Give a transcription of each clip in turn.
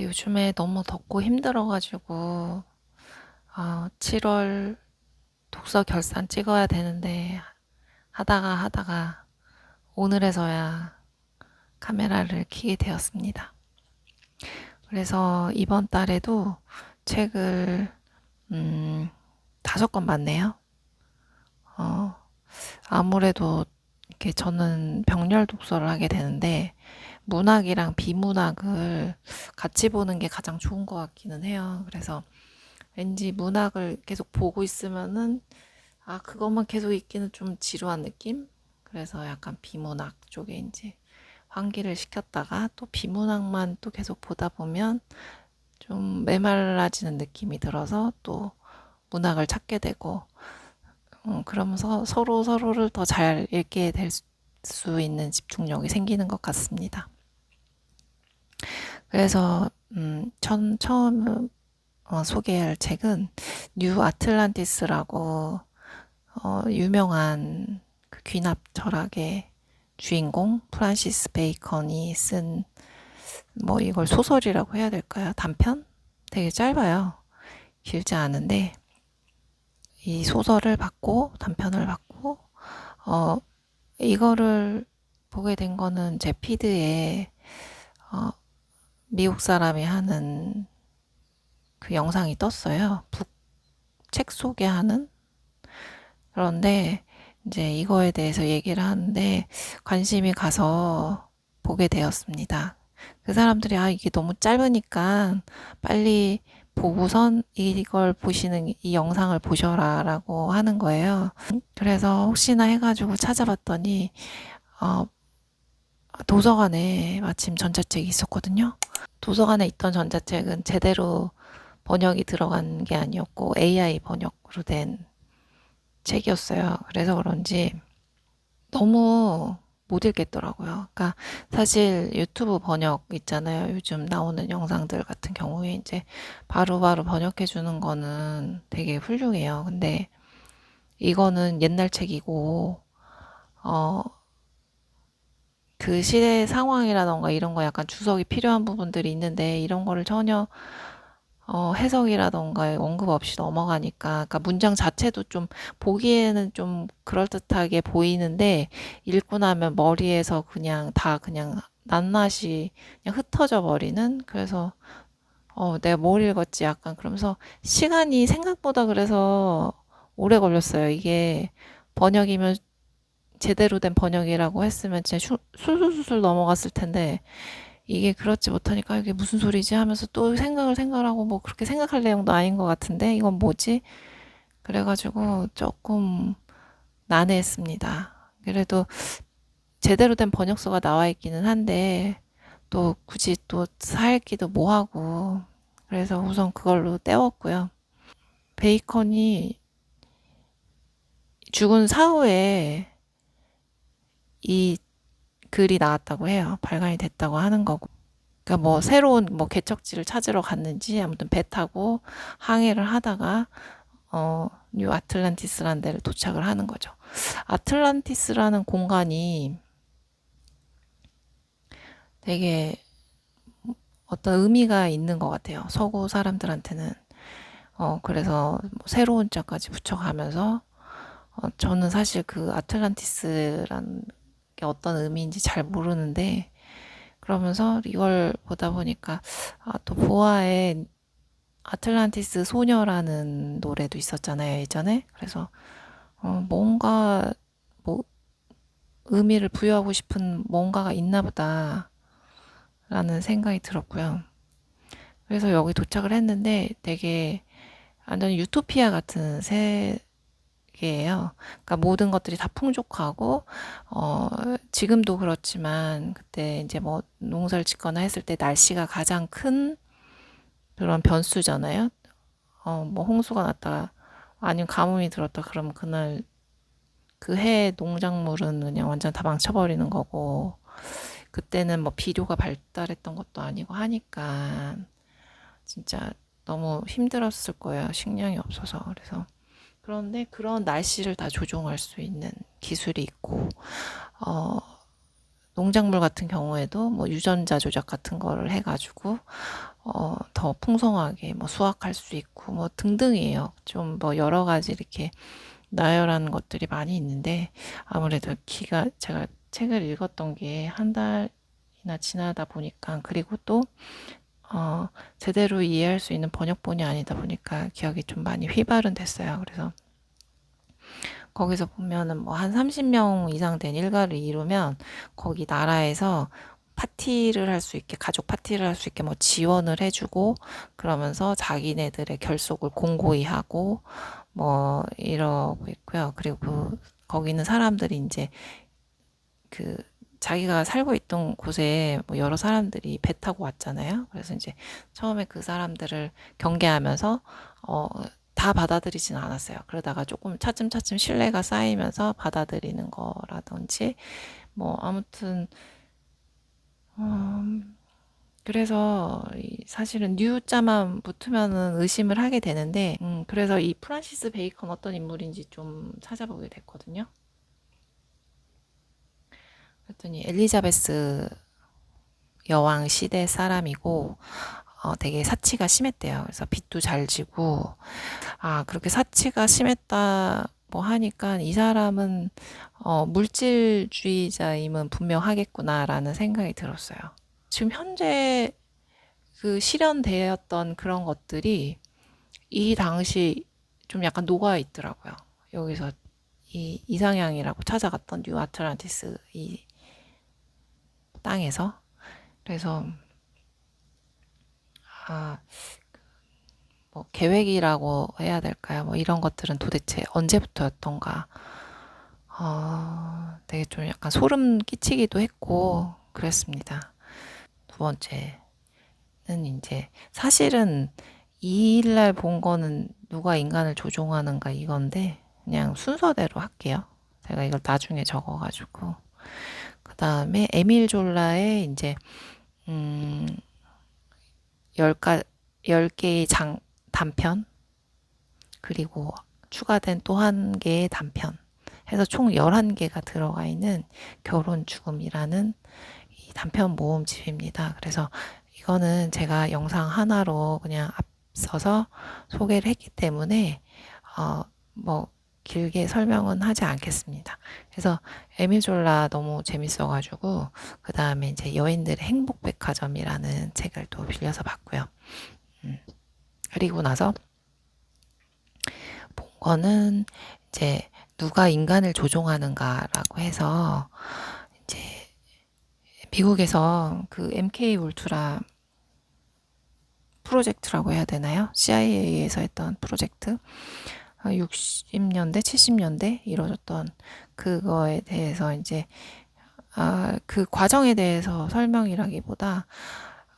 요즘에 너무 덥고 힘들어가지고, 7월 독서 결산 찍어야 되는데, 하다가 오늘에서야 카메라를 켜게 되었습니다. 그래서 이번 달에도 책을, 5권 봤네요. 어, 아무래도 이렇게 저는 병렬 독서를 하게 되는데, 문학이랑 비문학을 같이 보는 게 가장 좋은 것 같기는 해요. 그래서 왠지 문학을 계속 보고 있으면은 그것만 계속 읽기는 좀 지루한 느낌? 그래서 약간 비문학 쪽에 이제 환기를 시켰다가 또 비문학만 또 계속 보다 보면 좀 메말라지는 느낌이 들어서 또 문학을 찾게 되고 그러면서 서로를 더 잘 읽게 될 수 있는 집중력이 생기는 것 같습니다. 그래서 처음 소개할 책은 뉴 아틀란티스라고 유명한 그 귀납 철학의 주인공 프란시스 베이컨이 쓴 뭐 이걸 소설이라고 해야 될까요? 단편? 되게 짧아요. 길지 않은데 이 소설을 받고 단편을 받고 어 이거를 보게 된 거는 제 피드에 어, 미국 사람이 하는 그 영상이 떴어요. 책 소개하는. 그런데 이제 이거에 대해서 얘기를 하는데 관심이 가서 보게 되었습니다. 그 사람들이 이게 너무 짧으니까 빨리 보고선 이걸 보시는 이 영상을 보셔라라고 하는 거예요. 그래서 혹시나 해가지고 찾아봤더니 어, 도서관에 마침 전자책이 있었거든요. 도서관에 있던 전자책은 제대로 번역이 들어간 게 아니었고 AI 번역으로 된 책이었어요. 그래서 그런지 너무 못 읽겠더라고요. 그러니까 사실 유튜브 번역 있잖아요. 요즘 나오는 영상들 같은 경우에 이제 바로바로 번역해 주는 거는 되게 훌륭해요. 근데 이거는 옛날 책이고 어, 그 시대 상황이라던가 이런 거 약간 주석이 필요한 부분들이 있는데 이런 거를 전혀 해석이라던가 언급 없이 넘어가니까, 그러니까 문장 자체도 좀 보기에는 좀 그럴듯하게 보이는데, 읽고 나면 머리에서 그냥 다 그냥 낱낱이 그냥 흩어져 버리는? 그래서, 내가 뭘 읽었지? 약간 그러면서 시간이 생각보다 그래서 오래 걸렸어요. 이게 번역이면 제대로 된 번역이라고 했으면 진짜 술술술 넘어갔을 텐데, 이게 그렇지 못하니까 이게 무슨 소리지 하면서 또 생각을 하고 뭐 그렇게 생각할 내용도 아닌 것 같은데 이건 뭐지? 그래가지고 조금 난해했습니다. 그래도 제대로 된 번역서가 나와 있기는 한데 또 굳이 또 사읽기도 뭐하고 그래서 우선 그걸로 때웠고요. 베이컨이 죽은 사후에 이 글이 나왔다고 해요. 발간이 됐다고 하는 거고. 그러니까 뭐 새로운 뭐 개척지를 찾으러 갔는지 아무튼 배 타고 항해를 하다가 뉴 아틀란티스라는 데를 도착을 하는 거죠. 아틀란티스라는 공간이 되게 어떤 의미가 있는 것 같아요. 서구 사람들한테는. 그래서 뭐 새로운 자까지 붙여가면서 저는 사실 그 아틀란티스라는 게 어떤 의미인지 잘 모르는데 그러면서 이걸 보다 보니까 또 보아의 아틀란티스 소녀라는 노래도 있었잖아요, 예전에. 그래서 뭔가 뭐 의미를 부여하고 싶은 뭔가가 있나 보다라는 생각이 들었고요. 그래서 여기 도착을 했는데 되게 완전 유토피아 같은 세계예요. 그러니까 모든 것들이 다 풍족하고 지금도 그렇지만 그때 이제 뭐 농사를 짓거나 했을 때 날씨가 가장 큰 그런 변수잖아요. 뭐 홍수가 났다 아니면 가뭄이 들었다 그러면 그날 그 해 농작물은 그냥 완전 다 망쳐버리는 거고 그때는 뭐 비료가 발달했던 것도 아니고 하니까 진짜 너무 힘들었을 거예요. 식량이 없어서. 그래서 그런데 그런 날씨를 다 조종할 수 있는 기술이 있고 어, 농작물 같은 경우에도 뭐 유전자 조작 같은 거를 해가지고 더 풍성하게 뭐 수확할 수 있고 뭐 등등이에요. 좀 뭐 여러 가지 이렇게 나열하는 것들이 많이 있는데 아무래도 제가 책을 읽었던 게 한 달이나 지나다 보니까 그리고 또 제대로 이해할 수 있는 번역본이 아니다 보니까 기억이 좀 많이 휘발은 됐어요. 그래서 거기서 보면은 뭐 한 30명 이상 된 일가를 이루면 거기 나라에서 파티를 할 수 있게, 가족 파티를 할 수 있게 뭐 지원을 해주고, 그러면서 자기네들의 결속을 공고히 하고, 뭐 이러고 있고요. 그리고 거기 있는 사람들이 이제 그 자기가 살고 있던 곳에 뭐 여러 사람들이 배 타고 왔잖아요. 그래서 이제 처음에 그 사람들을 경계하면서 어, 다 받아들이진 않았어요. 그러다가 조금 차츰차츰 신뢰가 쌓이면서 받아들이는 거라든지 뭐 아무튼 그래서 사실은 뉴자만 붙으면은 의심을 하게 되는데 그래서 이 프란시스 베이컨 어떤 인물인지 좀 찾아보게 됐거든요. 그랬더니 엘리자베스 여왕 시대 사람이고 되게 사치가 심했대요. 그래서 빚도 잘 지고 그렇게 사치가 심했다 뭐 하니까 이 사람은 물질주의자임은 분명하겠구나라는 생각이 들었어요. 지금 현재 그 실현되었던 그런 것들이 이 당시 좀 약간 녹아 있더라고요. 여기서 이 이상향이라고 찾아갔던 뉴 아틀란티스 이 땅에서. 그래서 아, 뭐 계획이라고 해야 될까요? 뭐 이런 것들은 도대체 언제부터였던가. 되게 좀 약간 소름 끼치기도 했고 그랬습니다. 두 번째는 이제 사실은 이 일날 본 거는 누가 인간을 조종하는가 이건데 그냥 순서대로 할게요. 제가 이걸 나중에 적어가지고 그 다음에 에밀 졸라의 이제 음, 10가, 10개의 단편 그리고 추가된 또 한 개의 단편 해서 총 11개가 들어가 있는 결혼 죽음이라는 이 단편 모음집입니다. 그래서 이거는 제가 영상 하나로 그냥 앞서서 소개를 했기 때문에 뭐 길게 설명은 하지 않겠습니다. 그래서 에미졸라 너무 재밌어가지고 그 다음에 이제 여인들의 행복백화점이라는 책을 또 빌려서 봤고요. 그리고 나서 본 거는 이제 누가 인간을 조종하는가라고 해서 이제 미국에서 그 MK 울트라 프로젝트라고 해야 되나요? CIA에서 했던 프로젝트 60년대, 70년대 이루어졌던 그거에 대해서 이제 그 과정에 대해서 설명이라기보다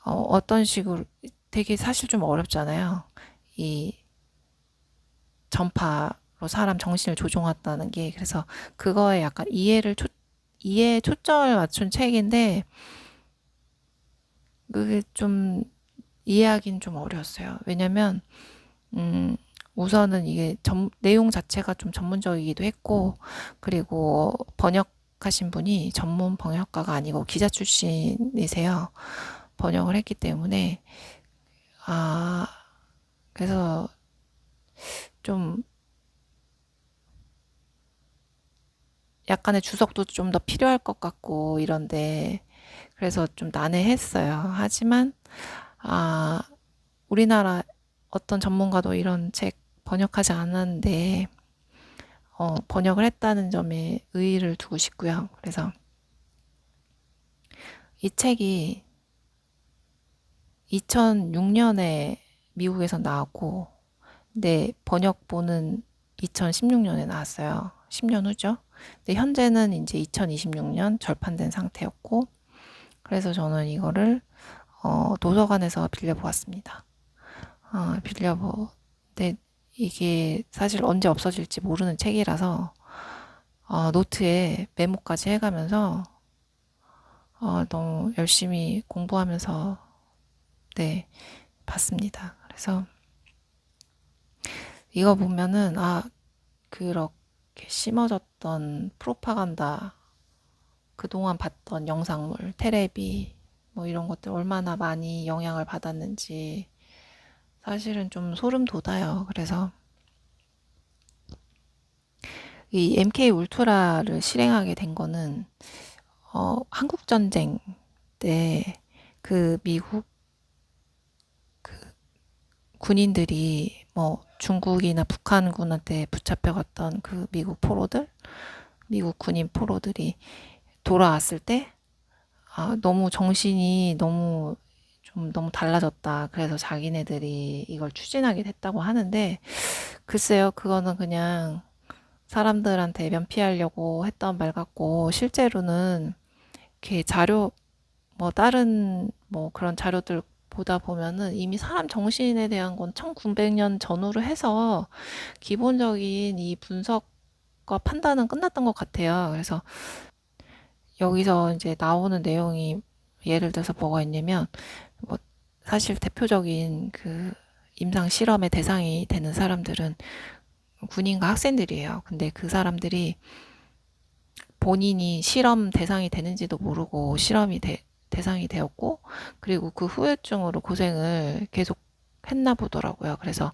어떤 식으로 되게 사실 좀 어렵잖아요. 이 전파로 사람 정신을 조종한다는 게 그래서 그거에 약간 이해에 초점을 맞춘 책인데 그게 좀 이해하기는 좀 어려웠어요. 왜냐면 우선은 이게 내용 자체가 좀 전문적이기도 했고 그리고 번역하신 분이 전문 번역가가 아니고 기자 출신이세요. 번역을 했기 때문에 아 그래서 좀 약간의 주석도 좀 더 필요할 것 같고 이런데 그래서 좀 난해했어요. 하지만 아 우리나라 어떤 전문가도 이런 책 번역하지 않았는데 번역을 했다는 점에 의의를 두고 싶고요. 그래서 이 책이 2006년에 미국에서 나왔고 근데 번역본은 2016년에 나왔어요. 10년 후죠. 근데 현재는 이제 2026년 절판된 상태였고 그래서 저는 이거를 도서관에서 빌려보았습니다. 근데 이게 사실 언제 없어질지 모르는 책이라서 노트에 메모까지 해가면서 너무 열심히 공부하면서 네 봤습니다. 그래서 이거 보면은 그렇게 심어졌던 프로파간다 그동안 봤던 영상물, 테레비, 뭐 이런 것들 얼마나 많이 영향을 받았는지 사실은 좀 소름 돋아요. 그래서 이 MK 울트라를 실행하게 된 거는 한국 전쟁 때 그 미국 그 군인들이 뭐 중국이나 북한군한테 붙잡혀갔던 그 미국 군인 포로들이 돌아왔을 때 너무 정신이 너무 달라졌다. 그래서 자기네들이 이걸 추진하게 됐다고 하는데 글쎄요, 그거는 그냥 사람들한테 면피하려고 했던 말 같고 실제로는 이렇게 뭐 다른 뭐 그런 자료들 보다 보면은 이미 사람 정신에 대한 건 1900년 전후로 해서 기본적인 이 분석과 판단은 끝났던 것 같아요. 그래서 여기서 이제 나오는 내용이 예를 들어서 뭐가 있냐면 뭐 사실 대표적인 그 임상 실험의 대상이 되는 사람들은 군인과 학생들이에요. 근데 그 사람들이 본인이 실험 대상이 되는지도 모르고 대상이 되었고, 그리고 그 후유증으로 고생을 계속 했나 보더라고요. 그래서,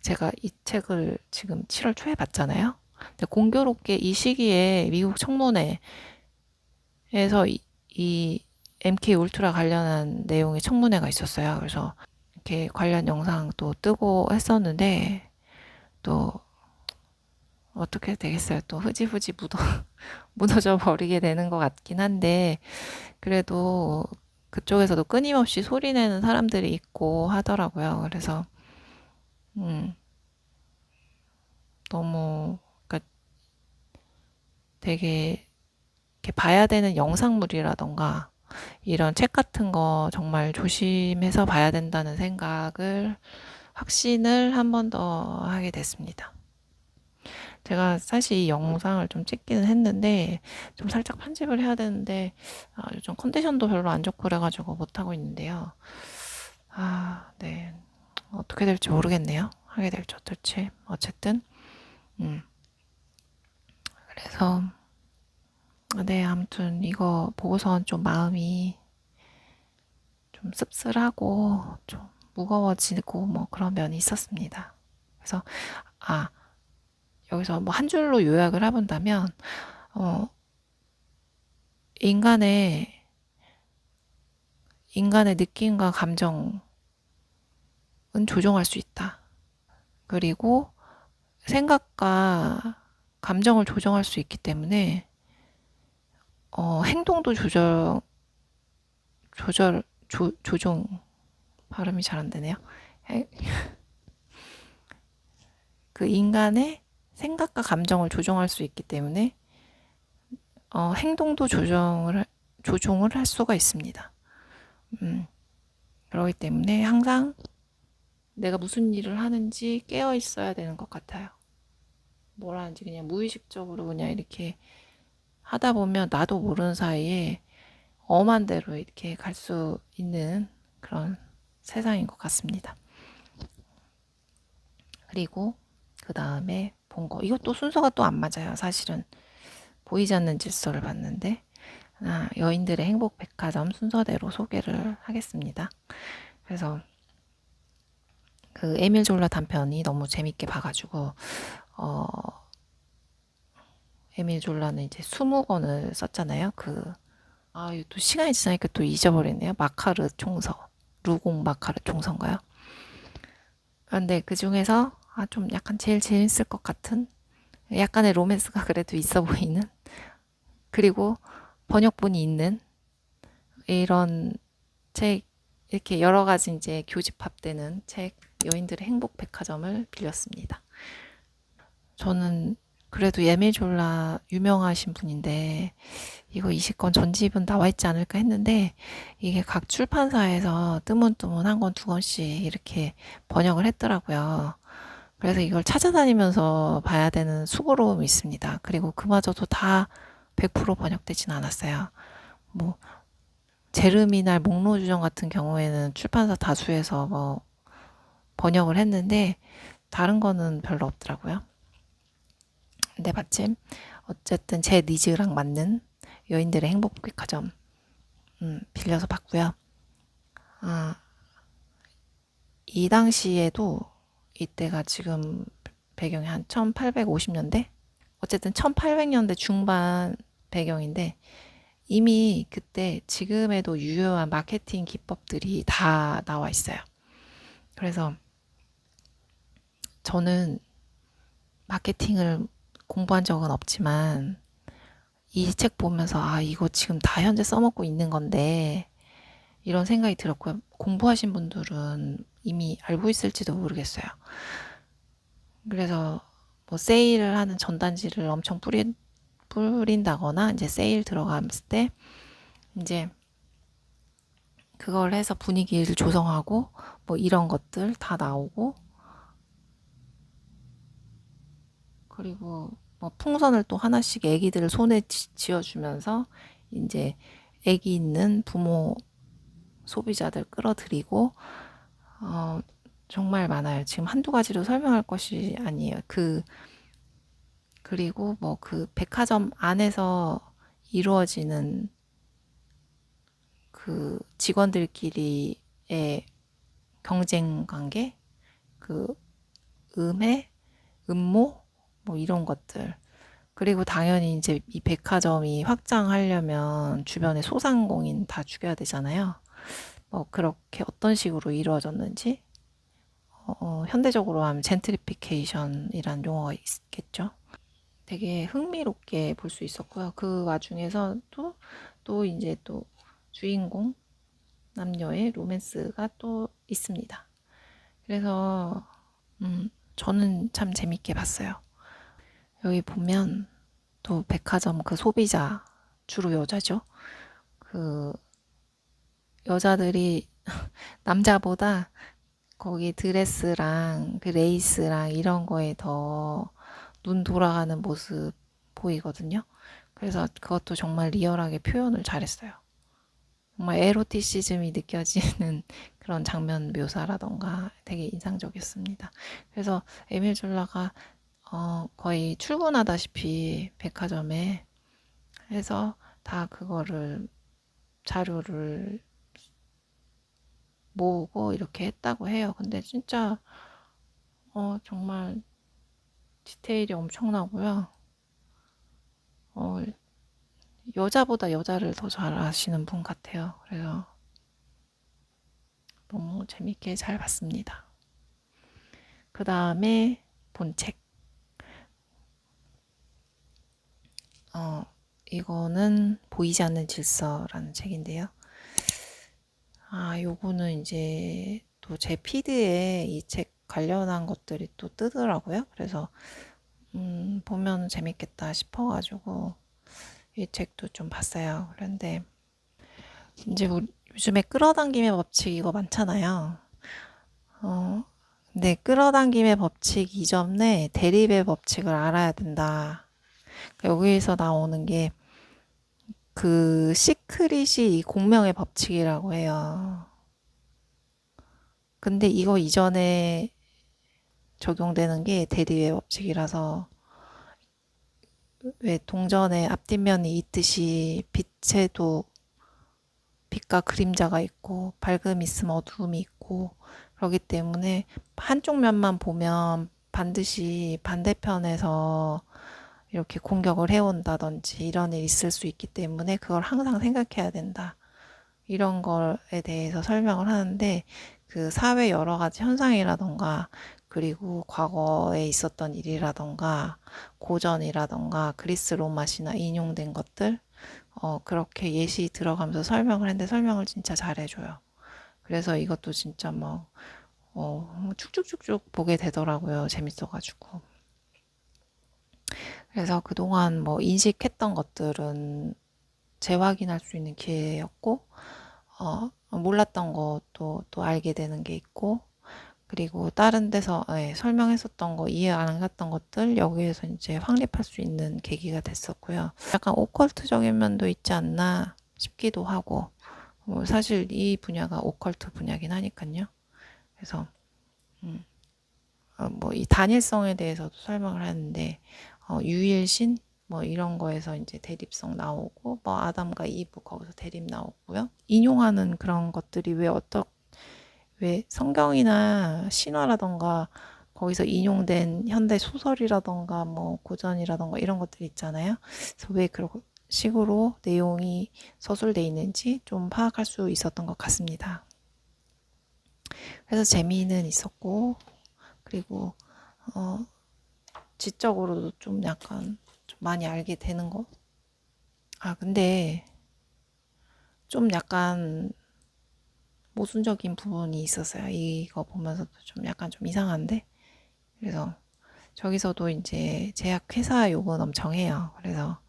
제가 이 책을 지금 7월 초에 봤잖아요. 근데 공교롭게 이 시기에 미국 청문회에서 이 MK 울트라 관련한 내용의 청문회가 있었어요. 그래서 이렇게 관련 영상도 뜨고 했었는데, 또 어떻게 되겠어요. 또 흐지부지 무너져 버리게 되는 것 같긴 한데, 그래도 그쪽에서도 끊임없이 소리내는 사람들이 있고 하더라고요. 그래서, 음, 너무, 그러니까 되게 이렇게 봐야 되는 영상물이라던가, 이런 책 같은 거 정말 조심해서 봐야 된다는 확신을 한 번 더 하게 됐습니다. 제가 사실 이 영상을 좀 찍기는 했는데 좀 살짝 편집을 해야 되는데 요즘 컨디션도 별로 안 좋고 그래가지고 못하고 있는데요. 네. 어떻게 될지 모르겠네요. 하게 될지 어떨지. 어쨌든 음. 그래서 네, 아무튼 이거 보고선 좀 마음이 좀 씁쓸하고 좀 무거워지고 뭐 그런 면이 있었습니다. 그래서 아, 여기서 뭐 한 줄로 요약을 해본다면 어, 인간의 느낌과 감정은 조종할 수 있다. 그리고 생각과 감정을 조정할 수 있기 때문에 행동도 조종 발음이 잘 안 되네요. 그 인간의 생각과 감정을 조종할 수 있기 때문에 행동도 조종을 할 수가 있습니다. 그렇기 때문에 항상 내가 무슨 일을 하는지 깨어 있어야 되는 것 같아요. 뭘 하는지 그냥 무의식적으로 그냥 이렇게 하다 보면 나도 모르는 사이에 엄한 대로 이렇게 갈 수 있는 그런 세상인 것 같습니다. 그리고 그 다음에 본 거. 이것도 순서가 또 안 맞아요. 사실은 보이지 않는 질서를 봤는데 여인들의 행복 백화점 순서대로 소개를 하겠습니다. 그래서 그 에밀 졸라 단편이 너무 재밌게 봐가지고 에밀 졸라는 이제 20권을 썼잖아요. 이거 또 시간이 지나니까 또 잊어버리네요. 마카르 총서. 루공 마카르 총서인가요? 그런데 그 중에서 좀 약간 제일 재밌을 것 같은 약간의 로맨스가 그래도 있어 보이는 그리고 번역본이 있는 이런 책 이렇게 여러 가지 이제 교집합되는 책 여인들의 행복 백화점을 빌렸습니다. 저는 그래도 예밀 졸라 유명하신 분인데 이거 20권 전집은 나와 있지 않을까 했는데 이게 각 출판사에서 뜨문뜨문 한 권, 두 권씩 이렇게 번역을 했더라고요. 그래서 이걸 찾아다니면서 봐야 되는 수고로움이 있습니다. 그리고 그마저도 다 100% 번역되진 않았어요. 뭐 제르미날 목로주정 같은 경우에는 출판사 다수에서 뭐 번역을 했는데 다른 거는 별로 없더라고요. 근데 마침 어쨌든 제 니즈랑 맞는 여인들의 행복백화점 빌려서 봤고요. 이 당시에도 이때가 지금 배경이 한 1850년대? 어쨌든 1800년대 중반 배경인데 이미 그때 지금에도 유효한 마케팅 기법들이 다 나와 있어요. 그래서 저는 마케팅을 공부한 적은 없지만 이 책 보면서 이거 지금 다 현재 써먹고 있는 건데 이런 생각이 들었고요. 공부하신 분들은 이미 알고 있을지도 모르겠어요. 그래서 뭐 세일을 하는 전단지를 엄청 뿌린다거나 이제 세일 들어갔을 때 이제 그걸 해서 분위기를 조성하고 뭐 이런 것들 다 나오고 그리고 뭐 풍선을 또 하나씩 애기들 손에 쥐어주면서 이제 애기 있는 부모 소비자들 끌어들이고 정말 많아요. 지금 한두 가지로 설명할 것이 아니에요. 그리고 뭐 그 백화점 안에서 이루어지는 그 직원들끼리의 경쟁 관계, 그 음해, 음모, 뭐 이런 것들. 그리고 당연히 이제 이 백화점이 확장하려면 주변에 소상공인 다 죽여야 되잖아요. 뭐 그렇게 어떤 식으로 이루어졌는지, 현대적으로 하면 젠트리피케이션이란 용어가 있겠죠. 되게 흥미롭게 볼 수 있었고요. 그 와중에서 또 이제 또 주인공 남녀의 로맨스가 또 있습니다. 그래서 저는 참 재밌게 봤어요. 여기 보면 또 백화점 그 소비자 주로 여자죠. 그 여자들이 남자보다 거기 드레스랑 그 레이스랑 이런 거에 더 눈 돌아가는 모습 보이거든요. 그래서 그것도 정말 리얼하게 표현을 잘했어요. 정말 에로티시즘이 느껴지는 그런 장면 묘사라던가 되게 인상적이었습니다. 그래서 에밀 졸라가 거의 출근하다시피 백화점에 해서 다 그거를 자료를 모으고 이렇게 했다고 해요. 근데 진짜 정말 디테일이 엄청나고요. 여자보다 여자를 더 잘 아시는 분 같아요. 그래서 너무 재밌게 잘 봤습니다. 그 다음에 본 책. 이거는 보이지 않는 질서라는 책인데요. 요거는 이제 또 제 피드에 이 책 관련한 것들이 또 뜨더라고요. 그래서 보면 재밌겠다 싶어가지고 이 책도 좀 봤어요. 그런데 이제 요즘에 끌어당김의 법칙 이거 많잖아요. 근데 끌어당김의 법칙 이전에 대립의 법칙을 알아야 된다. 여기에서 나오는 게 그 시크릿이 이 공명의 법칙이라고 해요. 근데 이거 이전에 적용되는 게 대립의 법칙이라서 왜 동전의 앞뒷면이 있듯이 빛에도 빛과 그림자가 있고 밝음이 있으면 어두움이 있고 그렇기 때문에 한쪽 면만 보면 반드시 반대편에서 이렇게 공격을 해온다든지 이런 일이 있을 수 있기 때문에 그걸 항상 생각해야 된다. 이런 거에 대해서 설명을 하는데 그 사회 여러 가지 현상이라던가 그리고 과거에 있었던 일이라던가 고전이라던가 그리스 로마 신화 인용된 것들 그렇게 예시 들어가면서 설명을 했는데 설명을 진짜 잘해줘요. 그래서 이것도 진짜 막 쭉쭉쭉쭉 보게 되더라고요. 재밌어가지고. 그래서 그동안 뭐 인식했던 것들은 재확인할 수 있는 기회였고, 몰랐던 것도 또 알게 되는 게 있고, 그리고 다른 데서 설명했었던 거, 이해 안 갔던 것들, 여기에서 이제 확립할 수 있는 계기가 됐었고요. 약간 오컬트적인 면도 있지 않나 싶기도 하고, 사실 이 분야가 오컬트 분야긴 하니까요. 그래서, 뭐 이 단일성에 대해서도 설명을 하는데, 유일신, 뭐 이런 거에서 이제 대립성 나오고, 뭐 아담과 이브 거기서 대립 나오고요. 인용하는 그런 것들이 왜 성경이나 신화라던가 거기서 인용된 현대 소설이라던가 뭐 고전이라던가 이런 것들 있잖아요. 그래서 왜 그런 식으로 내용이 서술돼 있는지 좀 파악할 수 있었던 것 같습니다. 그래서 재미는 있었고, 그리고 지적으로도 좀 약간 좀 많이 알게 되는 거. 근데 좀 약간 모순적인 부분이 있었어요. 이거 보면서도 좀 약간 좀 이상한데. 그래서 저기서도 이제 제약회사 욕은 엄청 해요. 그래서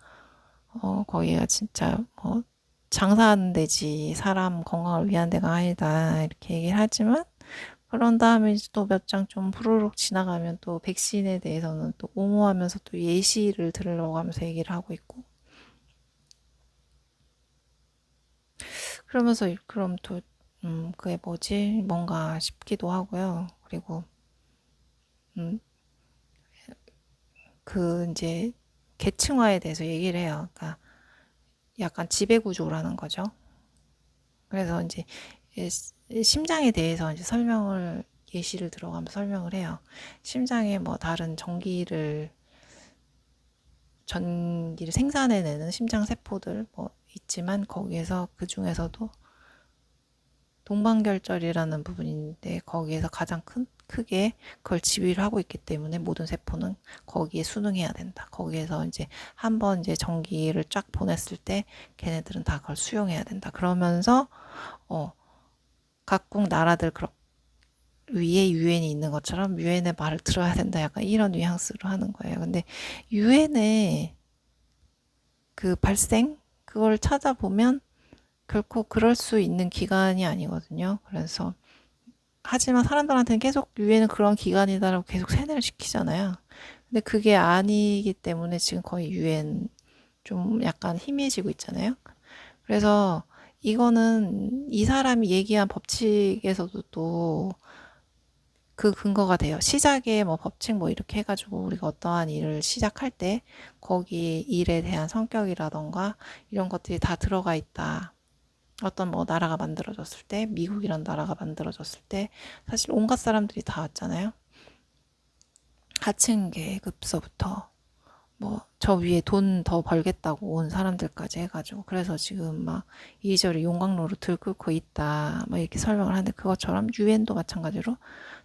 거기가 진짜 뭐 장사하는 데지 사람 건강을 위한 데가 아니다 이렇게 얘기를 하지만, 그런 다음에 또 몇 장 좀 푸르륵 지나가면 또 백신에 대해서는 또 옹호하면서 또 예시를 들으려고 하면서 얘기를 하고 있고, 그러면서 그럼 또 그게 뭐지 뭔가 싶기도 하고요. 그리고 음, 그 이제 계층화에 대해서 얘기를 해요. 그러니까 약간 지배구조라는 거죠. 그래서 이제 심장에 대해서 이제 예시를 들어가면서 설명을 해요. 심장에 뭐 다른 전기를 생산해내는 심장 세포들 뭐 있지만, 거기에서 그 중에서도 동방결절이라는 부분인데 거기에서 가장 크게 그걸 지휘를 하고 있기 때문에 모든 세포는 거기에 순응해야 된다. 거기에서 이제 한번 이제 전기를 쫙 보냈을 때 걔네들은 다 그걸 수용해야 된다. 그러면서 각국 나라들 위에 유엔이 있는 것처럼 유엔의 말을 들어야 된다. 약간 이런 뉘앙스로 하는 거예요. 근데 유엔의 그 발생 그걸 찾아보면 결코 그럴 수 있는 기관이 아니거든요. 그래서 하지만 사람들한테는 계속 유엔은 그런 기관이다라고 계속 세뇌를 시키잖아요. 근데 그게 아니기 때문에 지금 거의 유엔 좀 약간 희미해지고 있잖아요. 그래서 이거는 이 사람이 얘기한 법칙에서도 또 그 근거가 돼요. 시작에 뭐 법칙 뭐 이렇게 해가지고 우리가 어떠한 일을 시작할 때 거기 일에 대한 성격이라던가 이런 것들이 다 들어가 있다. 어떤 뭐 나라가 만들어졌을 때, 미국이란 나라가 만들어졌을 때 사실 온갖 사람들이 다 왔잖아요. 하층 계급서부터 뭐 저 위에 돈 더 벌겠다고 온 사람들까지 해가지고, 그래서 지금 막 이리저리 용광로로 들끓고 있다 막 이렇게 설명을 하는데, 그것처럼 유엔도 마찬가지로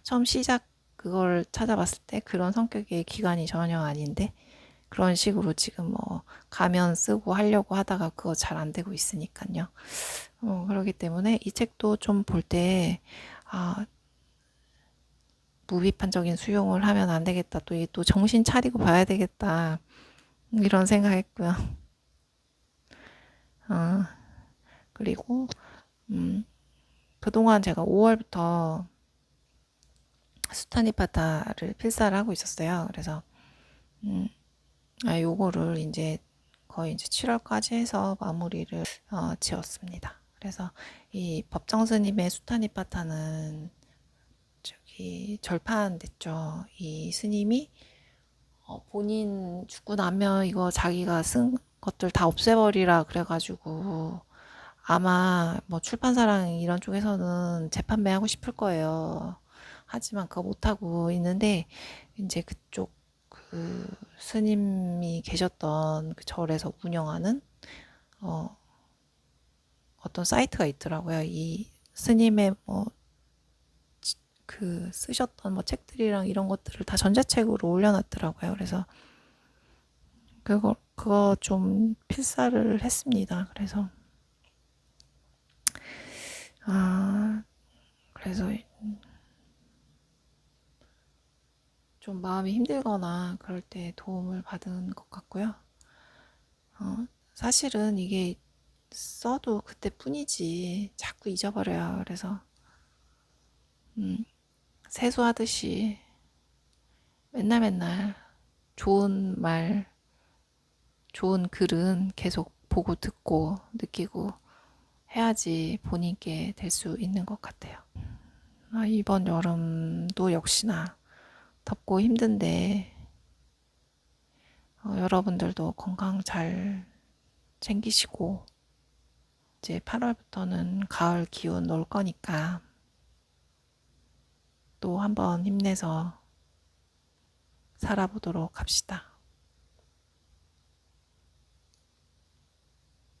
처음 시작 그걸 찾아봤을 때 그런 성격의 기관이 전혀 아닌데, 그런 식으로 지금 뭐 가면 쓰고 하려고 하다가 그거 잘 안 되고 있으니까요. 그렇기 때문에 이 책도 좀 볼 때, 아, 무비판적인 수용을 하면 안 되겠다. 또 정신 차리고 봐야 되겠다. 이런 생각했고요. 어, 그리고, 그동안 제가 5월부터 수타니파타를 필사를 하고 있었어요. 그래서, 요거를 이제 거의 이제 7월까지 해서 마무리를 지었습니다. 그래서 이 법정 스님의 수타니파타는 저기 절판됐죠. 이 스님이 본인 죽고 나면 이거 자기가 쓴 것들 다 없애버리라 그래가지고 아마 뭐 출판사랑 이런 쪽에서는 재판매하고 싶을 거예요. 하지만 그거 못하고 있는데, 이제 그쪽 그 스님이 계셨던 그 절에서 운영하는 어, 어떤 사이트가 있더라고요. 이 스님의 뭐 그 쓰셨던 뭐 책들이랑 이런 것들을 다 전자책으로 올려놨더라고요. 그래서 그거 좀 필사를 했습니다. 아, 그래서 좀 마음이 힘들거나 그럴 때 도움을 받은 것 같고요. 사실은 이게 써도 그때뿐이지 자꾸 잊어버려요. 그래서 세수하듯이 맨날 맨날 좋은 말, 좋은 글은 계속 보고 듣고 느끼고 해야지 본인께 될 수 있는 것 같아요. 이번 여름도 역시나 덥고 힘든데 여러분들도 건강 잘 챙기시고 이제 8월부터는 가을 기운 올 거니까 또 한번 힘내서 살아보도록 합시다.